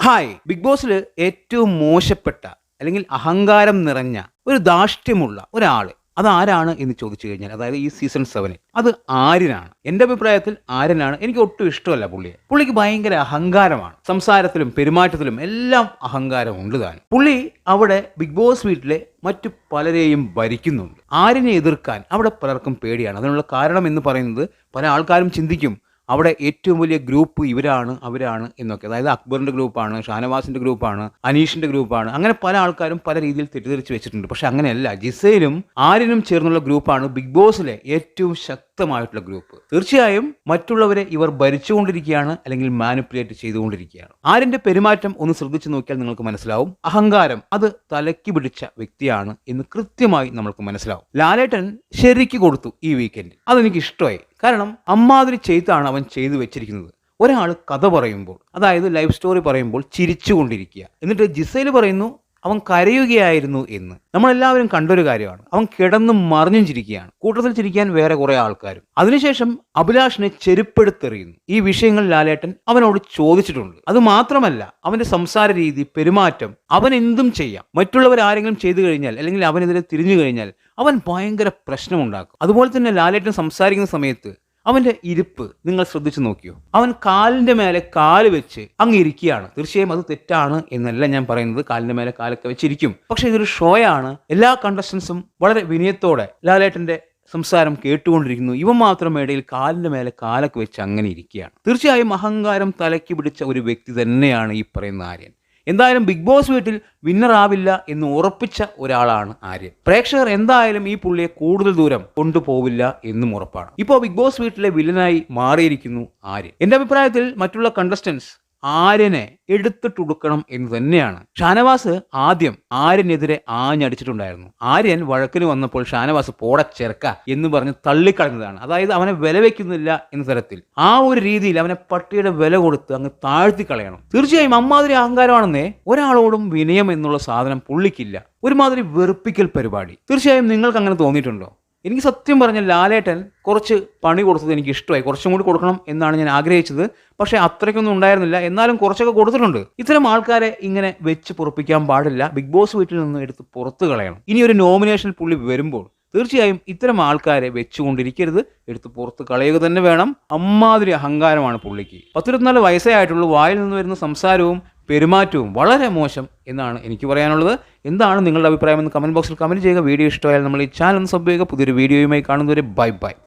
Hi big ബോസിൽ ഏറ്റവും മോശപ്പെട്ട അല്ലെങ്കിൽ അഹങ്കാരം നിറഞ്ഞ ഒരു ധാർഷ്ട്യമുള്ള ഒരാൾ അതാരാണ് എന്ന് ചോദിച്ചു കഴിഞ്ഞാൽ, അതായത് ഈ സീസൺ 7 അത് ആര്യനാണ്. എൻ്റെ അഭിപ്രായത്തിൽ ആര്യനാണ്. എനിക്ക് ഒട്ടും ഇഷ്ടമല്ല പുള്ളിക്ക് ഭയങ്കര അഹങ്കാരമാണ്. സംസാരത്തിലും പെരുമാറ്റത്തിലും എല്ലാം അഹങ്കാരം ഉണ്ട് താൻ. പുള്ളി അവിടെ ബിഗ് ബോസ് വീട്ടിലെ മറ്റു പലരെയും ഭരിക്കുന്നുണ്ട്. ആര്യനെ എതിർക്കാൻ അവിടെ പലർക്കും പേടിയാണ്. അതിനുള്ള കാരണം എന്ന് പറയുന്നത്, പല ആൾക്കാരും ചിന്തിക്കും അവിടെ ഏറ്റവും വലിയ ഗ്രൂപ്പ് ഇവരാണ് അവരാണ് എന്നൊക്കെ. അതായത് അക്ബറിൻ്റെ ഗ്രൂപ്പാണ്, ഷാനവാസിൻ്റെ ഗ്രൂപ്പാണ്, അനീഷിൻ്റെ ഗ്രൂപ്പാണ്. അങ്ങനെ പല ആൾക്കാരും പല രീതിയിൽ തെറ്റിദ്ധരിച്ച് വെച്ചിട്ടുണ്ട്. പക്ഷെ അങ്ങനെയല്ല. ജിസയിലും ആര്യനും ചേർന്നുള്ള ഗ്രൂപ്പാണ് ബിഗ് ബോസിലെ ഏറ്റവും ശക്തമായിട്ടുള്ള ഗ്രൂപ്പ്. തീർച്ചയായും മറ്റുള്ളവരെ ഇവർ ഭരിച്ചുകൊണ്ടിരിക്കുകയാണ്, അല്ലെങ്കിൽ മാനിപ്പുലേറ്റ് ചെയ്തുകൊണ്ടിരിക്കുകയാണ്. ആര്യൻ്റെ പെരുമാറ്റം ഒന്ന് ശ്രദ്ധിച്ചു നോക്കിയാൽ നിങ്ങൾക്ക് മനസ്സിലാവും. അഹങ്കാരം അത് തലയ്ക്ക് പിടിച്ച വ്യക്തിയാണ് എന്ന് കൃത്യമായി നമുക്ക് മനസ്സിലാവും. ലാലേട്ടൻ ശരിക്ക് കൊടുത്തു ഈ വീക്കെൻഡിൽ. അതെനിക്ക് ഇഷ്ടമായി. കാരണം അമ്മാതിരി ചെയ്താണ് അവൻ ചെയ്തു വെച്ചിരിക്കുന്നത്. ഒരാൾ കഥ പറയുമ്പോൾ, അതായത് ലൈഫ് സ്റ്റോറി പറയുമ്പോൾ ചിരിച്ചുകൊണ്ടിരിക്കുക, എന്നിട്ട് ജിസയിൽ പറയുന്നു അവൻ കരയുകയായിരുന്നു എന്ന്. നമ്മളെല്ലാവരും കണ്ടൊരു കാര്യമാണ്. അവൻ കിടന്നും മറിഞ്ഞും ചിരിക്കുകയാണ്. കൂട്ടത്തിൽ ചിരിക്കാൻ വേറെ കുറെ ആൾക്കാരും. അതിനുശേഷം അഭിലാഷിനെ ചെരുപ്പെടുത്തെറിയുന്നു. ഈ വിഷയങ്ങൾ ലാലേട്ടൻ അവനോട് ചോദിച്ചിട്ടുണ്ട്. അത് മാത്രമല്ല, അവന്റെ സംസാര രീതി, പെരുമാറ്റം, അവൻ എന്തും ചെയ്യാം. മറ്റുള്ളവർ ആരെങ്കിലും ചെയ്തു കഴിഞ്ഞാൽ, അല്ലെങ്കിൽ അവനെതിരെ തിരിഞ്ഞു കഴിഞ്ഞാൽ അവൻ ഭയങ്കര പ്രശ്നമുണ്ടാക്കും. അതുപോലെ തന്നെ ലാലേട്ടൻ സംസാരിക്കുന്ന സമയത്ത് അവന്റെ ഇരിപ്പ് നിങ്ങൾ ശ്രദ്ധിച്ചു നോക്കിയോ? അവൻ കാലിന്റെ മേലെ കാല് വെച്ച് അങ്ങ് ഇരിക്കുകയാണ്. തീർച്ചയായും അത് തെറ്റാണ് എന്നല്ല ഞാൻ പറയുന്നത്. കാലിന്റെ മേലെ കാലൊക്കെ വെച്ചിരിക്കും. പക്ഷെ ഇതൊരു ഷോയാണ്. എല്ലാ കണ്ടസ്റ്റൻസും വളരെ വിനയത്തോടെ ലാലേട്ടന്റെ സംസാരം കേട്ടുകൊണ്ടിരിക്കുന്നു. ഇവൻ മാത്രം ഇടയിൽ കാലിന്റെ മേലെ കാലൊക്കെ വെച്ച് അങ്ങനെ ഇരിക്കുകയാണ്. തീർച്ചയായും അഹങ്കാരം തലയ്ക്ക് പിടിച്ച ഒരു വ്യക്തി തന്നെയാണ് ഈ പറയുന്ന ആര്യൻ. എന്തായാലും ബിഗ് ബോസ് വീട്ടിൽ വിന്നറാവില്ല എന്ന് ഉറപ്പിച്ച ഒരാളാണ് ആര്യൻ. പ്രേക്ഷകർ എന്തായാലും ഈ പുള്ളിയെ കൂടുതൽ ദൂരം കൊണ്ടുപോവില്ല എന്നും ഉറപ്പാണ്. ഇപ്പോൾ ബിഗ് ബോസ് വീട്ടിലെ വില്ലനായി മാറിയിരിക്കുന്നു ആര്യൻ. എൻ്റെ അഭിപ്രായത്തിൽ മറ്റുള്ള കണ്ടസ്റ്റൻസ് ആര്യനെ എടുത്തിട്ടുടുക്കണം എന്ന് തന്നെയാണ്. ഷാനവാസ് ആദ്യം ആര്യനെതിരെ ആഞ്ഞടിച്ചിട്ടുണ്ടായിരുന്നു. ആര്യൻ വഴക്കിന് വന്നപ്പോൾ ഷാനവാസ് പോടച്ചെറുക്ക എന്ന് പറഞ്ഞ് തള്ളിക്കളഞ്ഞതാണ്. അതായത് അവനെ വില വെക്കുന്നില്ല എന്ന തരത്തിൽ, ആ ഒരു രീതിയിൽ അവനെ പട്ടിയുടെ വില കൊടുത്ത് അങ്ങ് താഴ്ത്തി കളയണം. തീർച്ചയായും അമ്മാതിരി അഹങ്കാരമാണെന്നേ. ഒരാളോടും വിനയം എന്നുള്ള സാധനം പുള്ളിക്കില്ല. ഒരുമാതിരി വെറുപ്പിക്കൽ പരിപാടി. തീർച്ചയായും നിങ്ങൾക്ക് അങ്ങനെ തോന്നിയിട്ടുണ്ടോ? എനിക്ക് സത്യം പറഞ്ഞ ലാലേട്ടൻ കുറച്ച് പണി കൊടുത്തത് എനിക്ക് ഇഷ്ടമായി. കുറച്ചും കൂടി കൊടുക്കണം എന്നാണ് ഞാൻ ആഗ്രഹിച്ചത്. പക്ഷേ അത്രയ്ക്കൊന്നും ഉണ്ടായിരുന്നില്ല. എന്നാലും കുറച്ചൊക്കെ കൊടുത്തിട്ടുണ്ട്. ഇത്തരം ആൾക്കാരെ ഇങ്ങനെ വെച്ച് പൊറപ്പിക്കാൻ പാടില്ല. ബിഗ് ബോസ് വീട്ടിൽ നിന്ന് എടുത്ത് പുറത്ത് കളയണം. ഇനി ഒരു നോമിനേഷൻ പുള്ളി വരുമ്പോൾ തീർച്ചയായും ഇത്തരം ആൾക്കാരെ വെച്ചുകൊണ്ടിരിക്കരുത്, എടുത്ത് പുറത്ത് കളയുക തന്നെ വേണം. അമ്മാതിരി അഹങ്കാരമാണ് പുള്ളിക്ക്. 14 വയസ്സേ ആയിട്ടുള്ളൂ. വായിൽ നിന്ന് വരുന്ന സംസാരവും പെരുമാറ്റവും വളരെ മോശം എന്നാണ് എനിക്ക് പറയാനുള്ളത്. എന്താണ് നിങ്ങളുടെ അഭിപ്രായം എന്ന് കമൻറ്റ് ബോക്സിൽ കമൻറ്റ് ചെയ്യുക. വീഡിയോ ഇഷ്ടമായാൽ നമ്മൾ ഈ ചാനൽ ഒന്ന് സബ് ചെയ്യുക. പുതിയൊരു വീഡിയോയുമായി കാണുന്നവരെ ബൈ ബൈ.